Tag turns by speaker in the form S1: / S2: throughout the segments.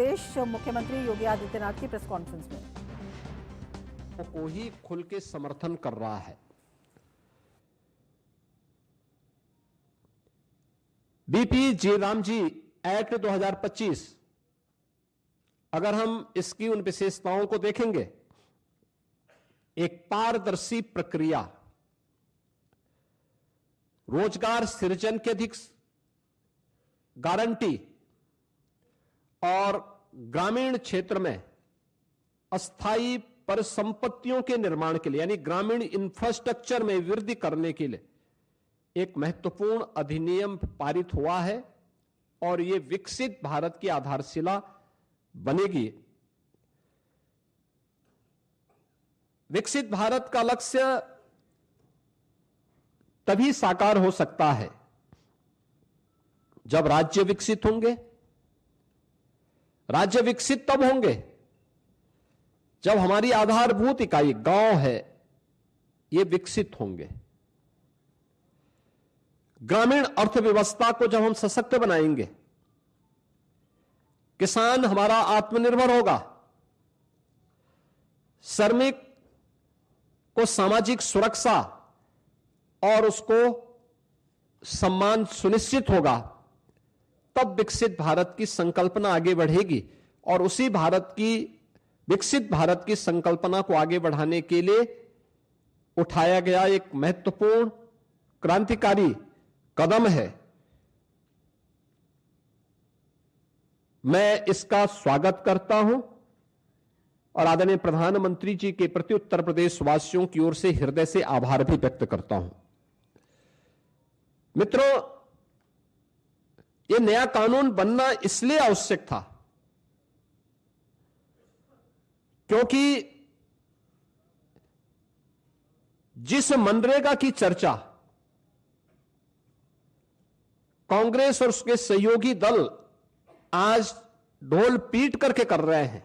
S1: प्रदेश मुख्यमंत्री योगी आदित्यनाथ की press conference में
S2: को ही खुल के समर्थन कर रहा है। बीपी जी रामजी एक्ट 2025, अगर हम इसकी उन विशेषताओं को देखेंगे, एक पारदर्शी प्रक्रिया, रोजगार सृजन की अधिक गारंटी और ग्रामीण क्षेत्र में अस्थायी परिसंपत्तियों के निर्माण के लिए यानी ग्रामीण इंफ्रास्ट्रक्चर में वृद्धि करने के लिए एक महत्वपूर्ण अधिनियम पारित हुआ है और यह विकसित भारत की आधारशिला बनेगी। विकसित भारत का लक्ष्य तभी साकार हो सकता है जब राज्य विकसित होंगे। राज्य विकसित तब होंगे जब हमारी आधारभूत इकाई गांव है, ये विकसित होंगे। ग्रामीण अर्थव्यवस्था को जब हम सशक्त बनाएंगे, किसान हमारा आत्मनिर्भर होगा, श्रमिक को सामाजिक सुरक्षा और उसको सम्मान सुनिश्चित होगा, तब विकसित भारत की संकल्पना आगे बढ़ेगी। और उसी विकसित भारत की संकल्पना को आगे बढ़ाने के लिए उठाया गया एक महत्वपूर्ण क्रांतिकारी कदम है। मैं इसका स्वागत करता हूं और आदरणीय प्रधानमंत्री जी के प्रति उत्तर प्रदेश वासियों की ओर से हृदय से आभार भी व्यक्त करता हूं। मित्रों, यह नया कानून बनना इसलिए आवश्यक था क्योंकि जिस मनरेगा की चर्चा कांग्रेस और उसके सहयोगी दल आज ढोल पीट करके कर रहे हैं,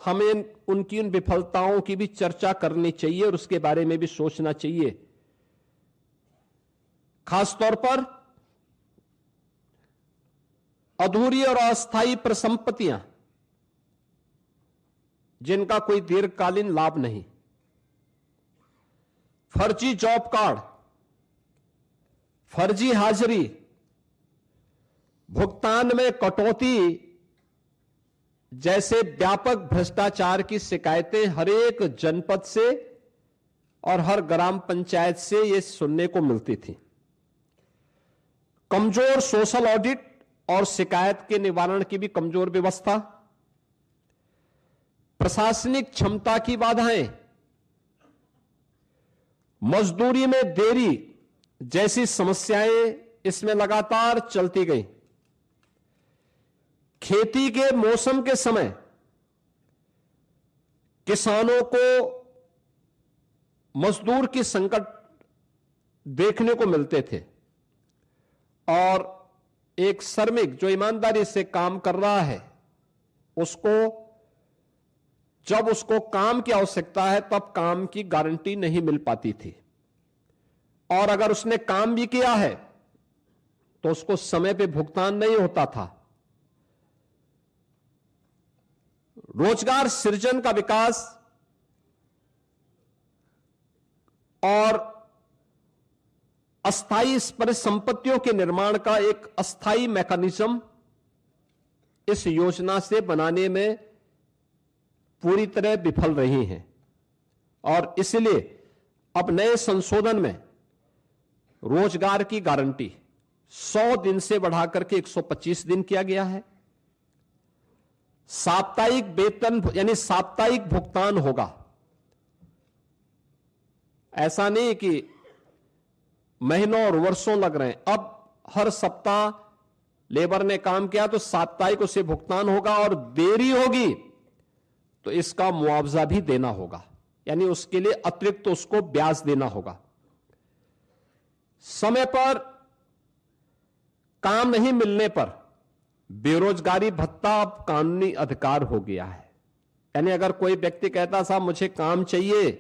S2: हमें उनकी उन विफलताओं की भी चर्चा करनी चाहिए और उसके बारे में भी सोचना चाहिए। खासतौर पर अधूरी और अस्थायी परिसंपत्तियां जिनका कोई दीर्घकालीन लाभ नहीं, फर्जी जॉब कार्ड, फर्जी हाजिरी, भुगतान में कटौती जैसे व्यापक भ्रष्टाचार की शिकायतें हर एक जनपद से और हर ग्राम पंचायत से ये सुनने को मिलती थी। कमजोर सोशल ऑडिट और शिकायत के निवारण की भी कमजोर व्यवस्था, प्रशासनिक क्षमता की बाधाएं, मजदूरी में देरी जैसी समस्याएं इसमें लगातार चलती गई। खेती के मौसम के समय किसानों को मजदूर की संकट देखने को मिलते थे और एक श्रमिक जो ईमानदारी से काम कर रहा है, जब उसको काम की आवश्यकता है तब काम की गारंटी नहीं मिल पाती थी और अगर उसने काम भी किया है तो उसको समय पे भुगतान नहीं होता था। रोजगार सृजन का विकास और अस्थायी परिसंपत्तियों के निर्माण का एक अस्थायी मैकेनिज्म इस योजना से बनाने में पूरी तरह विफल रही हैं और इसलिए अब नए संशोधन में रोजगार की गारंटी 100 दिन से बढ़ाकर के 125 दिन किया गया है। साप्ताहिक वेतन यानी साप्ताहिक भुगतान होगा। ऐसा नहीं कि महीनों और वर्षों लग रहे हैं, अब हर सप्ताह लेबर ने काम किया तो साप्ताहिक उसे भुगतान होगा और देरी होगी तो इसका मुआवजा भी देना होगा, यानी उसके लिए अतिरिक्त उसको ब्याज देना होगा। समय पर काम नहीं मिलने पर बेरोजगारी भत्ता अब कानूनी अधिकार हो गया है। यानी अगर कोई व्यक्ति कहता साहब मुझे काम चाहिए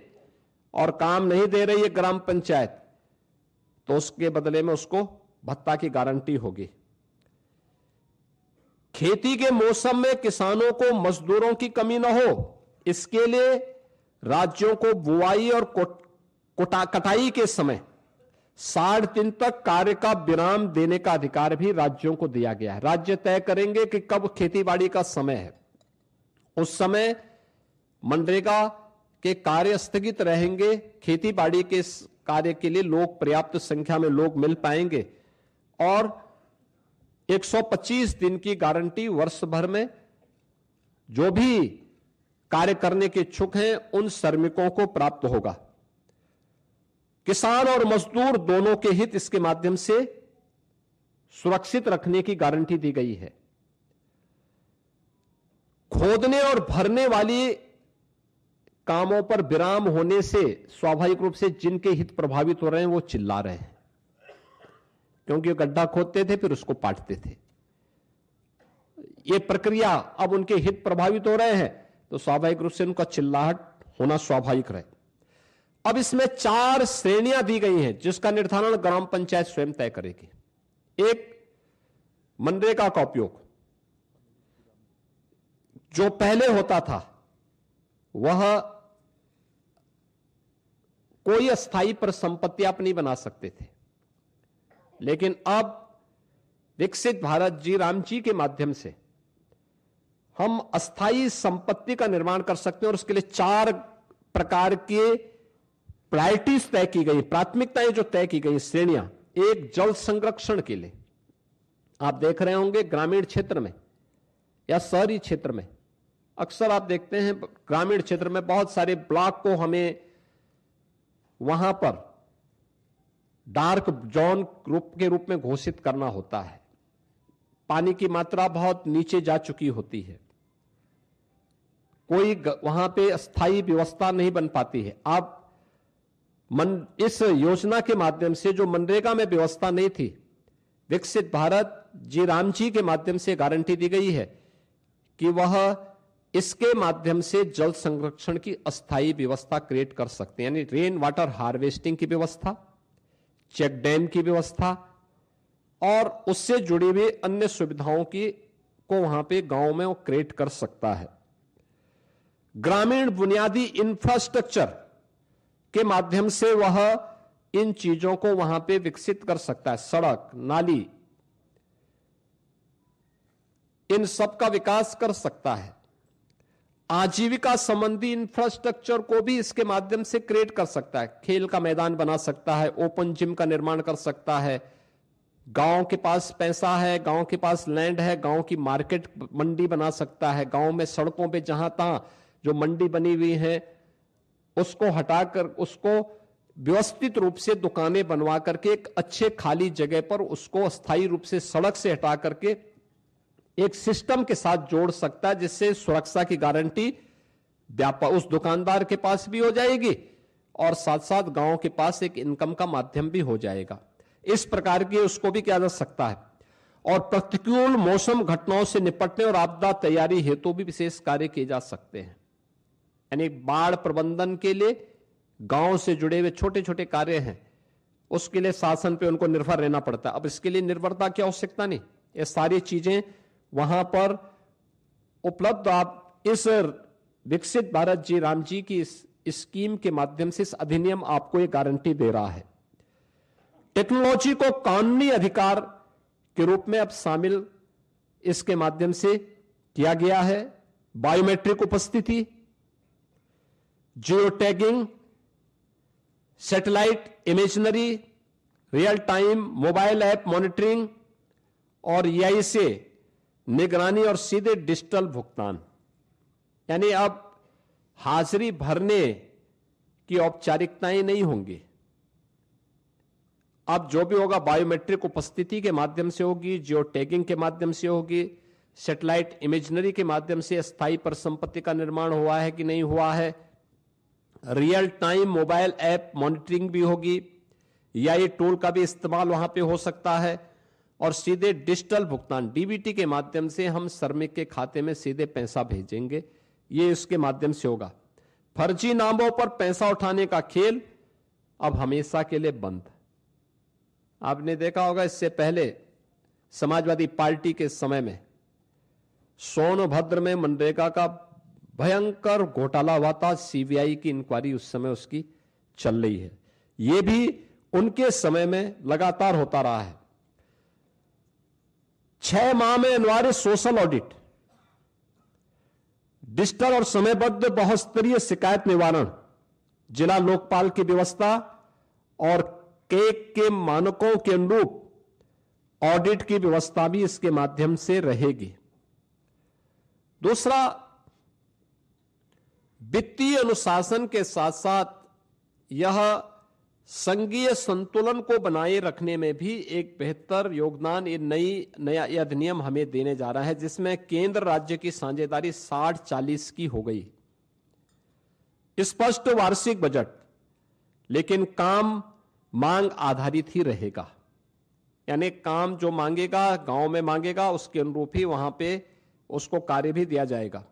S2: और काम नहीं दे रही है ग्राम पंचायत, तो उसके बदले में उसको भत्ता की गारंटी होगी। खेती के मौसम में किसानों को मजदूरों की कमी न हो, इसके लिए राज्यों को बुआई और कटाई के समय 60 दिन तक कार्य का विराम देने का अधिकार भी राज्यों को दिया गया है। राज्य तय करेंगे कि कब खेतीबाड़ी का समय है, उस समय मनरेगा के कार्य स्थगित रहेंगे, खेतीबाड़ी के कार्य के लिए लोग, पर्याप्त संख्या में लोग मिल पाएंगे और 125 दिन की गारंटी वर्ष भर में जो भी कार्य करने के इच्छुक हैं उन श्रमिकों को प्राप्त होगा। किसान और मजदूर दोनों के हित इसके माध्यम से सुरक्षित रखने की गारंटी दी गई है। खोदने और भरने वाली कामों पर विराम होने से स्वाभाविक रूप से जिनके हित प्रभावित हो रहे हैं वो चिल्ला रहे हैं, क्योंकि गड्ढा खोदते थे फिर उसको पाटते थे। ये प्रक्रिया अब उनके हित प्रभावित हो रहे हैं तो स्वाभाविक रूप से उनका चिल्लाहट होना स्वाभाविक रहे। अब इसमें 4 श्रेणियां दी गई हैं जिसका निर्धारण ग्राम पंचायत स्वयं तय करेगी। एक, मनरेगा का उपयोग जो पहले होता था वह कोई अस्थाई पर संपत्ति आप नहीं बना सकते थे, लेकिन अब विकसित भारत जी राम जी के माध्यम से हम अस्थाई संपत्ति का निर्माण कर सकते हैं और उसके लिए 4 प्रकार के प्रायोरिटीज तय की गई, प्राथमिकताएं जो तय की गई, श्रेणियां। एक, जल संरक्षण के लिए आप देख रहे होंगे ग्रामीण क्षेत्र में या शहरी क्षेत्र में अक्सर आप देखते हैं ग्रामीण क्षेत्र में बहुत सारे ब्लॉक को हमें वहां पर डार्क जोन के रूप में घोषित करना होता है। पानी की मात्रा बहुत नीचे जा चुकी होती है, कोई वहां पे स्थायी व्यवस्था नहीं बन पाती है। अब इस योजना के माध्यम से जो मनरेगा में व्यवस्था नहीं थी, विकसित भारत जी राम जी के माध्यम से गारंटी दी गई है कि वह इसके माध्यम से जल संरक्षण की अस्थायी व्यवस्था क्रिएट कर सकते हैं, यानी रेन वाटर हार्वेस्टिंग की व्यवस्था, चेक डैम की व्यवस्था और उससे जुड़ी हुई अन्य सुविधाओं की को वहां पे गांव में वो क्रिएट कर सकता है। ग्रामीण बुनियादी इंफ्रास्ट्रक्चर के माध्यम से वह इन चीजों को वहां पे विकसित कर सकता है, सड़क, नाली, इन सब का विकास कर सकता है। आजीविका संबंधी इंफ्रास्ट्रक्चर को भी इसके माध्यम से क्रिएट कर सकता है, खेल का मैदान बना सकता है, ओपन जिम का निर्माण कर सकता है। गांव के पास पैसा है, गांव के पास लैंड है, गांव की मार्केट मंडी बना सकता है। गांव में सड़कों पे जहां तहां जो मंडी बनी हुई है उसको हटाकर उसको व्यवस्थित रूप से दुकानें बनवा करके एक अच्छे खाली जगह पर उसको अस्थायी रूप से सड़क से हटा करके एक सिस्टम के साथ जोड़ सकता है, जिससे सुरक्षा की गारंटी उस दुकानदार के पास भी हो जाएगी और साथ साथ गांव के पास एक इनकम का माध्यम भी हो जाएगा। इस प्रकार की उसको भी किया जा सकता है। और प्रतिकूल मौसम घटनाओं से निपटने और आपदा तैयारी हेतु भी विशेष कार्य किए जा सकते हैं, यानी बाढ़ प्रबंधन के लिए गांव से जुड़े हुए छोटे छोटे कार्य हैं, उसके लिए शासन पे उनको निर्भर रहना पड़ता है। अब इसके लिए निर्भरता की आवश्यकता नहीं, ये सारी चीजें वहां पर उपलब्ध। आप इस विकसित भारत जी राम जी की इस स्कीम के माध्यम से इस अधिनियम आपको ये गारंटी दे रहा है। टेक्नोलॉजी को कानूनी अधिकार के रूप में अब शामिल इसके माध्यम से किया गया है। बायोमेट्रिक उपस्थिति, geo tagging, satellite imaginary, real time mobile app monitoring और EI से निगरानी और सीधे डिजिटल भुगतान, यानी अब हाजिरी भरने की औपचारिकताएं नहीं होंगी। अब जो भी होगा बायोमेट्रिक उपस्थिति के माध्यम से होगी, जियो टैगिंग के माध्यम से होगी, सैटेलाइट इमेजनरी के माध्यम से अस्थायी पर संपत्ति का निर्माण हुआ है कि नहीं हुआ है, real time mobile app monitoring भी होगी, EI टूल का भी इस्तेमाल वहां पे हो सकता है और सीधे डिजिटल भुगतान DBT के माध्यम से हम श्रमिक के खाते में सीधे पैसा भेजेंगे, ये इसके माध्यम से होगा। फर्जी नामों पर पैसा उठाने का खेल अब हमेशा के लिए बंद। आपने देखा होगा इससे पहले समाजवादी पार्टी के समय में सोनभद्र में मनरेगा का भयंकर घोटाला हुआ था। सीबीआई की इंक्वायरी उस समय उसकी चल रही है। यह भी उनके समय में लगातार होता रहा है। 6 माह में अनिवार्य सोशल ऑडिट, डिजिटल और समयबद्ध बहुस्तरीय शिकायत निवारण, जिला लोकपाल की व्यवस्था और केक के मानकों के अनुरूप ऑडिट की व्यवस्था भी इसके माध्यम से रहेगी। दूसरा, वित्तीय अनुशासन के साथ साथ यह संघीय संतुलन को बनाए रखने में भी एक बेहतर योगदान ये नया अधिनियम हमें देने जा रहा है, जिसमें केंद्र राज्य की साझेदारी 60-40 की हो गई। स्पष्ट वार्षिक बजट, लेकिन काम मांग आधारित ही रहेगा। यानी काम जो मांगेगा, गांव में मांगेगा, उसके अनुरूप ही वहां पे उसको कार्य भी दिया जाएगा।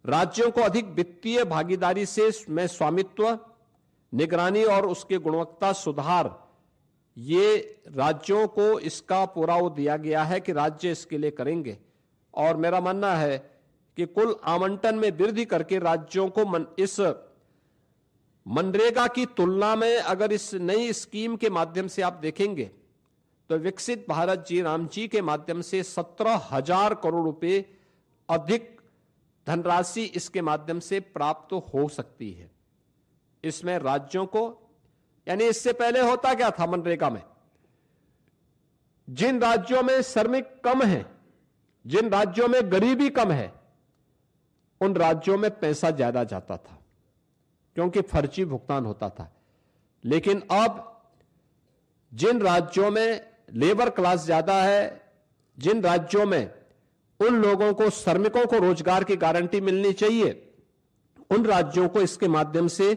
S2: राज्यों को अधिक वित्तीय भागीदारी से में स्वामित्व, निगरानी और उसके गुणवत्ता सुधार, ये राज्यों को इसका पूरा वो दिया गया है कि राज्य इसके लिए करेंगे। और मेरा मानना है कि कुल आवंटन में वृद्धि करके राज्यों को इस मनरेगा की तुलना में अगर इस नई स्कीम के माध्यम से आप देखेंगे तो विकसित भारत जी राम जी के माध्यम से 17,000 करोड़ रुपए अधिक धनराशि इसके माध्यम से प्राप्त हो सकती है। इसमें राज्यों को, यानी इससे पहले होता क्या था मनरेगा में, जिन राज्यों में श्रमिक कम है, जिन राज्यों में गरीबी कम है, उन राज्यों में पैसा ज्यादा जाता था क्योंकि फर्जी भुगतान होता था। लेकिन अब जिन राज्यों में लेबर क्लास ज्यादा है, जिन राज्यों में उन लोगों को, श्रमिकों को रोजगार की गारंटी मिलनी चाहिए, उन राज्यों को इसके माध्यम से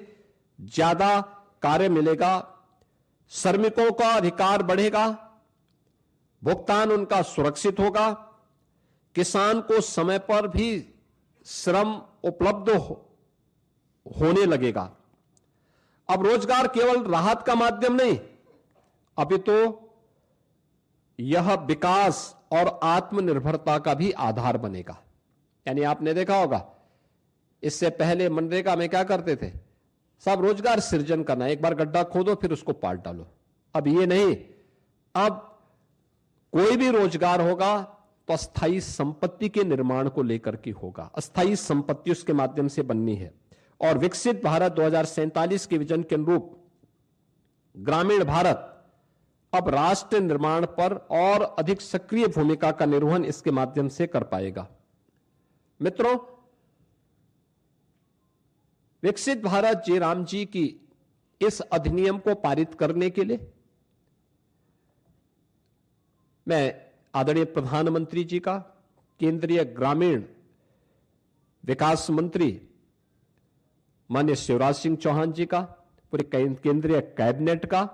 S2: ज्यादा कार्य मिलेगा, श्रमिकों का अधिकार बढ़ेगा, भुगतान उनका सुरक्षित होगा, किसान को समय पर भी श्रम उपलब्ध होने लगेगा। अब रोजगार केवल राहत का माध्यम नहीं, अभी तो यह विकास और आत्मनिर्भरता का भी आधार बनेगा। यानी आपने देखा होगा, इससे पहले मनरेगा में क्या करते थे, सब रोजगार सृजन करना, एक बार गड्ढा खोदो फिर उसको पाट डालो। अब ये नहीं, अब कोई भी रोजगार होगा तो अस्थायी संपत्ति के निर्माण को लेकर के होगा, अस्थायी संपत्ति उसके माध्यम से बननी है। और विकसित भारत 2047 के विजन के अनुरूप ग्रामीण भारत अब राष्ट्र निर्माण पर और अधिक सक्रिय भूमिका का निर्वहन इसके माध्यम से कर पाएगा। मित्रों, विकसित भारत जी राम जी की इस अधिनियम को पारित करने के लिए मैं आदरणीय प्रधानमंत्री जी का, केंद्रीय ग्रामीण विकास मंत्री माननीय शिवराज सिंह चौहान जी का, पूरे केंद्रीय कैबिनेट का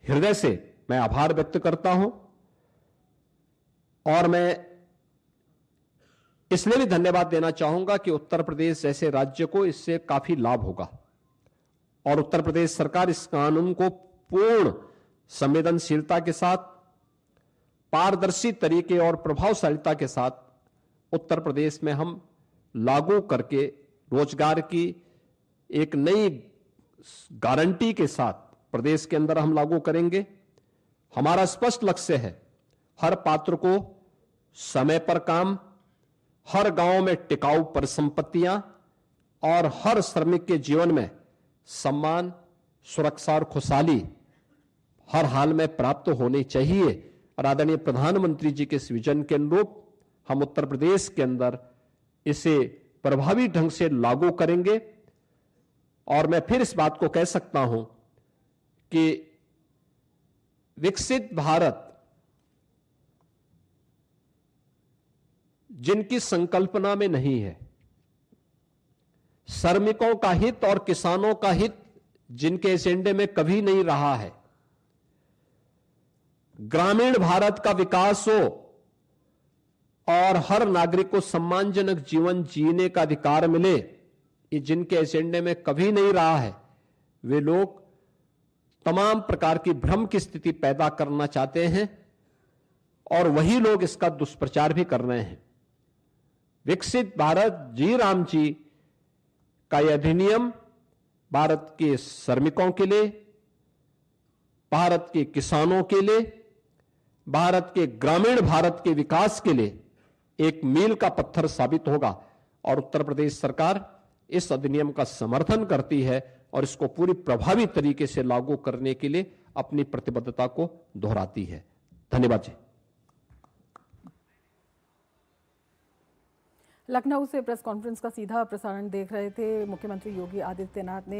S2: हृदय से मैं आभार व्यक्त करता हूं। और मैं इसलिए भी धन्यवाद देना चाहूंगा कि उत्तर प्रदेश जैसे राज्य को इससे काफी लाभ होगा और उत्तर प्रदेश सरकार इस कानून को पूर्ण संवेदनशीलता के साथ, पारदर्शी तरीके और प्रभावशीलता के साथ उत्तर प्रदेश में हम लागू करके रोजगार की एक नई गारंटी के साथ प्रदेश के अंदर हम लागू करेंगे। हमारा स्पष्ट लक्ष्य है, हर पात्र को समय पर काम, हर गांव में टिकाऊ परिसंपत्तियां और हर श्रमिक के जीवन में सम्मान, सुरक्षा और खुशहाली हर हाल में प्राप्त होनी चाहिए। और आदरणीय प्रधानमंत्री जी के इस विजन के अनुरूप हम उत्तर प्रदेश के अंदर इसे प्रभावी ढंग से लागू करेंगे। और मैं फिर इस बात को कह सकता हूं कि विकसित भारत जिनकी संकल्पना में नहीं है, श्रमिकों का हित और किसानों का हित जिनके एजेंडे में कभी नहीं रहा है, ग्रामीण भारत का विकास हो और हर नागरिक को सम्मानजनक जीवन जीने का अधिकार मिले, ये जिनके एजेंडे में कभी नहीं रहा है, वे लोग तमाम प्रकार की भ्रम की स्थिति पैदा करना चाहते हैं और वही लोग इसका दुष्प्रचार भी कर रहे हैं। विकसित भारत जी राम जी का यह अधिनियम भारत के श्रमिकों के लिए, भारत के किसानों के लिए, भारत के ग्रामीण भारत के विकास के लिए एक मील का पत्थर साबित होगा और उत्तर प्रदेश सरकार इस अधिनियम का समर्थन करती है और इसको पूरी प्रभावी तरीके से लागू करने के लिए अपनी प्रतिबद्धता को दोहराती है। धन्यवाद जी।
S1: लखनऊ से प्रेस कॉन्फ्रेंस का सीधा प्रसारण देख रहे थे मुख्यमंत्री योगी आदित्यनाथ ने।